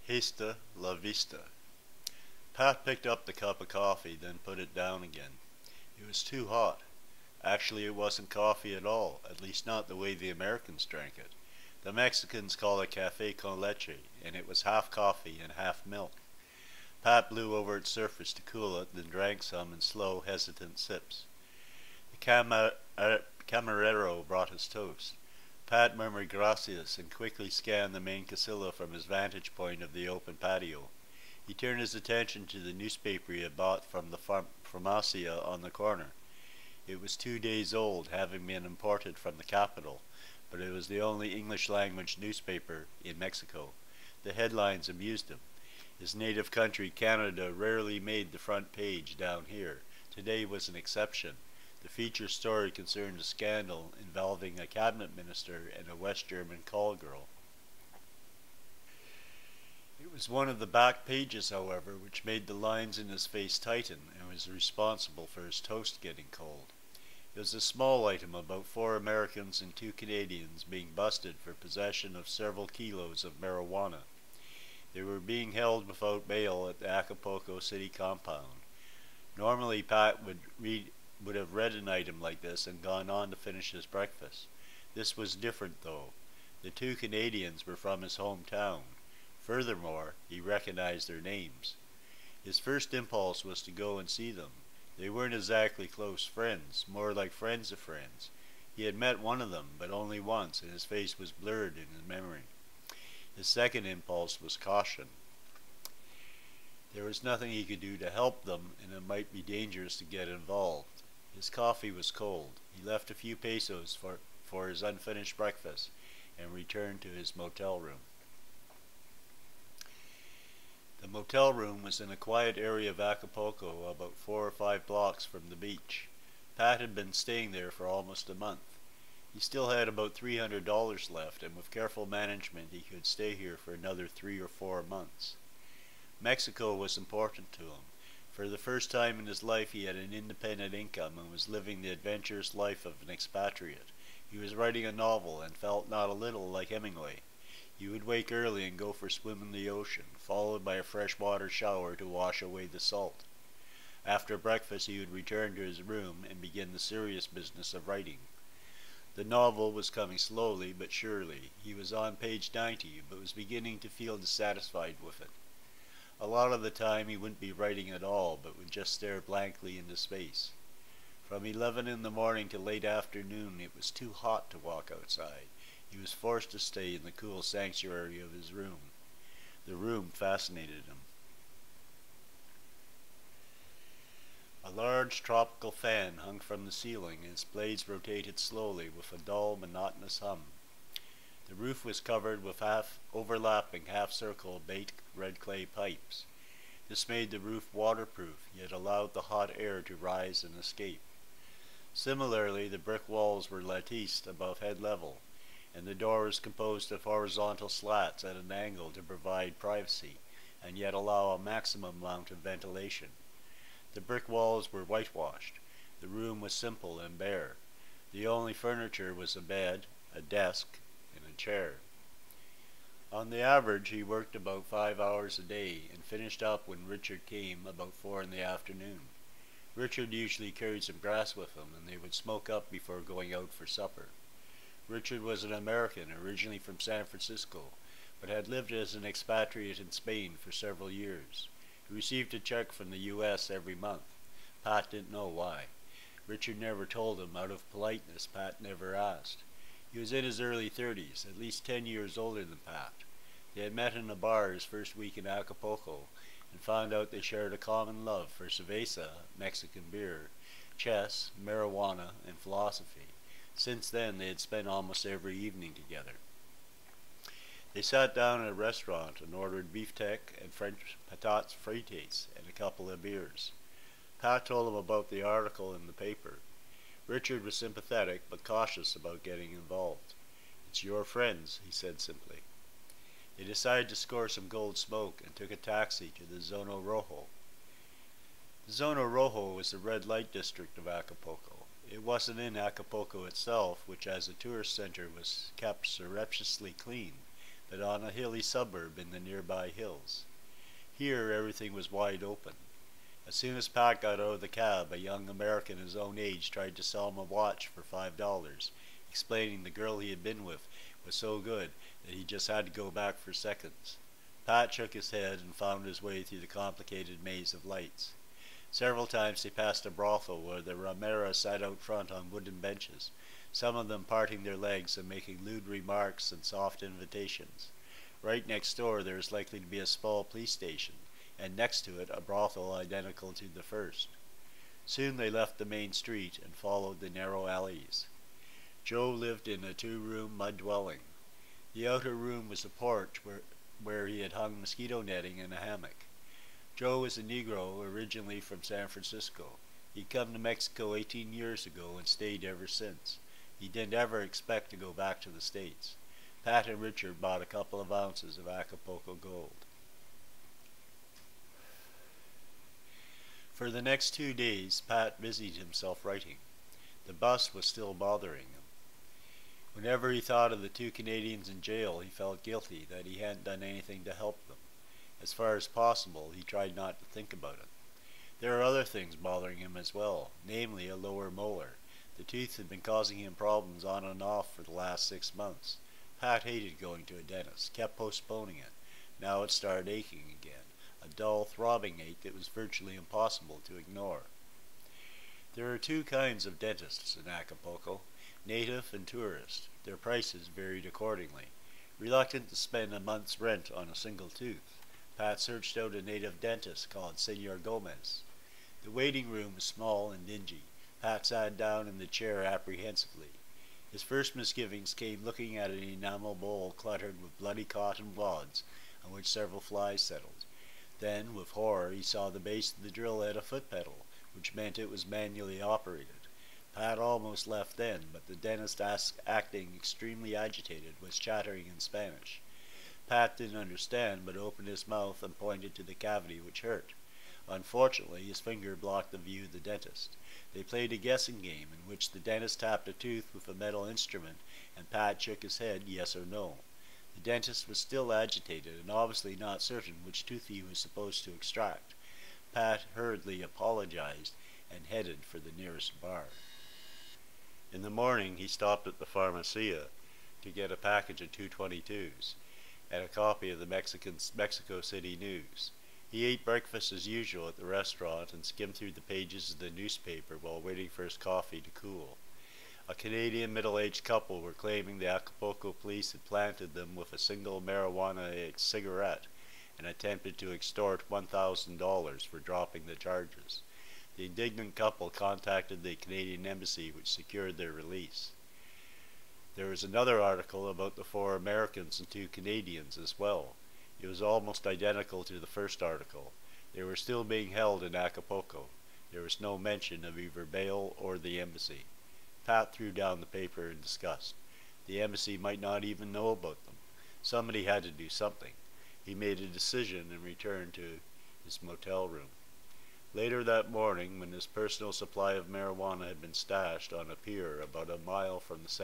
Hasta la Vista. Pat picked up the cup of coffee, then put it down again. It was too hot. Actually, it wasn't coffee at all, at least not the way the Americans drank it. The Mexicans call it cafe con leche, and it was half coffee and half milk. Pat blew over its surface to cool it, then drank some in slow, hesitant sips. The camarero brought his toast. Pat murmured gracias and quickly scanned the main casilla from his vantage point of the open patio. He turned his attention to the newspaper he had bought from the farmacia on the corner. It was 2 days old, having been imported from the capital, but it was the only English-language newspaper in Mexico. The headlines amused him. His native country, Canada, rarely made the front page down here. Today was an exception. The feature story concerned a scandal involving a cabinet minister and a West German call girl. It was one of the back pages, however, which made the lines in his face tighten and was responsible for his toast getting cold. It was a small item about 4 Americans and 2 Canadians being busted for possession of several kilos of marijuana. They were being held without bail at the Acapulco city compound. Normally Pat would have read an item like this and gone on to finish his breakfast. This was different, though. The 2 Canadians were from his hometown. Furthermore, he recognized their names. His first impulse was to go and see them. They weren't exactly close friends, more like friends of friends. He had met one of them, but only once, and his face was blurred in his memory. His second impulse was caution. There was nothing he could do to help them, and it might be dangerous to get involved. His coffee was cold. He left a few pesos for his unfinished breakfast and returned to his motel room. The motel room was in a quiet area of Acapulco, about 4 or 5 blocks from the beach. Pat had been staying there for almost a month. He still had about $300 left, and with careful management he could stay here for another 3 or 4 months. Mexico was important to him. For the first time in his life he had an independent income and was living the adventurous life of an expatriate. He was writing a novel and felt not a little like Hemingway. He would wake early and go for a swim in the ocean, followed by a freshwater shower to wash away the salt. After breakfast he would return to his room and begin the serious business of writing. The novel was coming slowly but surely. He was on page 90, but was beginning to feel dissatisfied with it. A lot of the time he wouldn't be writing at all, but would just stare blankly into space. From 11 in the morning to late afternoon it was too hot to walk outside. He was forced to stay in the cool sanctuary of his room. The room fascinated him. A large tropical fan hung from the ceiling, and its blades rotated slowly with a dull, monotonous hum. The roof was covered with overlapping half-circle baked red clay pipes. This made the roof waterproof, yet allowed the hot air to rise and escape. Similarly, the brick walls were latticed above head level, and the door was composed of horizontal slats at an angle to provide privacy, and yet allow a maximum amount of ventilation. The brick walls were whitewashed. The room was simple and bare. The only furniture was a bed, a desk, and a chair. On the average, he worked about 5 hours a day, and finished up when Richard came about 4 in the afternoon. Richard usually carried some grass with him, and they would smoke up before going out for supper. Richard was an American, originally from San Francisco, but had lived as an expatriate in Spain for several years. He received a check from the U.S. every month. Pat didn't know why. Richard never told him. Out of politeness, Pat never asked. He was in his early 30s, at least 10 years older than Pat. They had met in a bar his first week in Acapulco, and found out they shared a common love for cerveza, Mexican beer, chess, marijuana, and philosophy. Since then, they had spent almost every evening together. They sat down at a restaurant and ordered beefsteak and French patates frites and a couple of beers. Pat told him about the article in the paper. Richard was sympathetic but cautious about getting involved. "It's your friends," he said simply. They decided to score some gold smoke and took a taxi to the Zona Rojo. The Zona Rojo was the red light district of Acapulco. It wasn't in Acapulco itself, which as a tourist center was kept surreptitiously clean, but on a hilly suburb in the nearby hills. Here everything was wide open. As soon as Pat got out of the cab, a young American his own age tried to sell him a watch for $5, explaining the girl he had been with was so good that he just had to go back for seconds. Pat shook his head and found his way through the complicated maze of lights. Several times they passed a brothel where the Rameras sat out front on wooden benches, some of them parting their legs and making lewd remarks and soft invitations. Right next door there is likely to be a small police station, and next to it a brothel identical to the first. Soon they left the main street and followed the narrow alleys. Joe lived in a two-room mud dwelling. The outer room was a porch where he had hung mosquito netting in a hammock. Joe was a Negro originally from San Francisco. He'd come to Mexico 18 years ago and stayed ever since. He didn't ever expect to go back to the States. Pat and Richard bought a couple of ounces of Acapulco gold. For the next 2 days, Pat busied himself writing. The bus was still bothering him. Whenever he thought of the 2 Canadians in jail, he felt guilty that he hadn't done anything to help them. As far as possible, he tried not to think about it. There are other things bothering him as well, namely a lower molar. The tooth had been causing him problems on and off for the last 6 months. Pat hated going to a dentist, kept postponing it. Now it started aching again, a dull, throbbing ache that was virtually impossible to ignore. There are 2 kinds of dentists in Acapulco, native and tourist. Their prices varied accordingly. Reluctant to spend a month's rent on a single tooth, Pat searched out a native dentist called Senor Gomez. The waiting room was small and dingy. Pat sat down in the chair apprehensively. His first misgivings came looking at an enamel bowl cluttered with bloody cotton wads on which several flies settled. Then, with horror, he saw the base of the drill had a foot pedal, which meant it was manually operated. Pat almost left then, but the dentist, acting extremely agitated, was chattering in Spanish. Pat didn't understand, but opened his mouth and pointed to the cavity which hurt. Unfortunately, his finger blocked the view of the dentist. They played a guessing game in which the dentist tapped a tooth with a metal instrument, and Pat shook his head yes or no. The dentist was still agitated and obviously not certain which tooth he was supposed to extract. Pat hurriedly apologized and headed for the nearest bar. In the morning he stopped at the Pharmacia to get a package of 222s and a copy of the Mexico City News. He ate breakfast as usual at the restaurant and skimmed through the pages of the newspaper while waiting for his coffee to cool. A Canadian middle-aged couple were claiming the Acapulco police had planted them with a single marijuana cigarette and attempted to extort $1,000 for dropping the charges. The indignant couple contacted the Canadian embassy, which secured their release. There was another article about the 4 Americans and 2 Canadians as well. It was almost identical to the first article. They were still being held in Acapulco. There was no mention of either bail or the embassy. Pat threw down the paper in disgust. The embassy might not even know about them. Somebody had to do something. He made a decision and returned to his motel room. Later that morning, when his personal supply of marijuana had been stashed on a pier about a mile from the center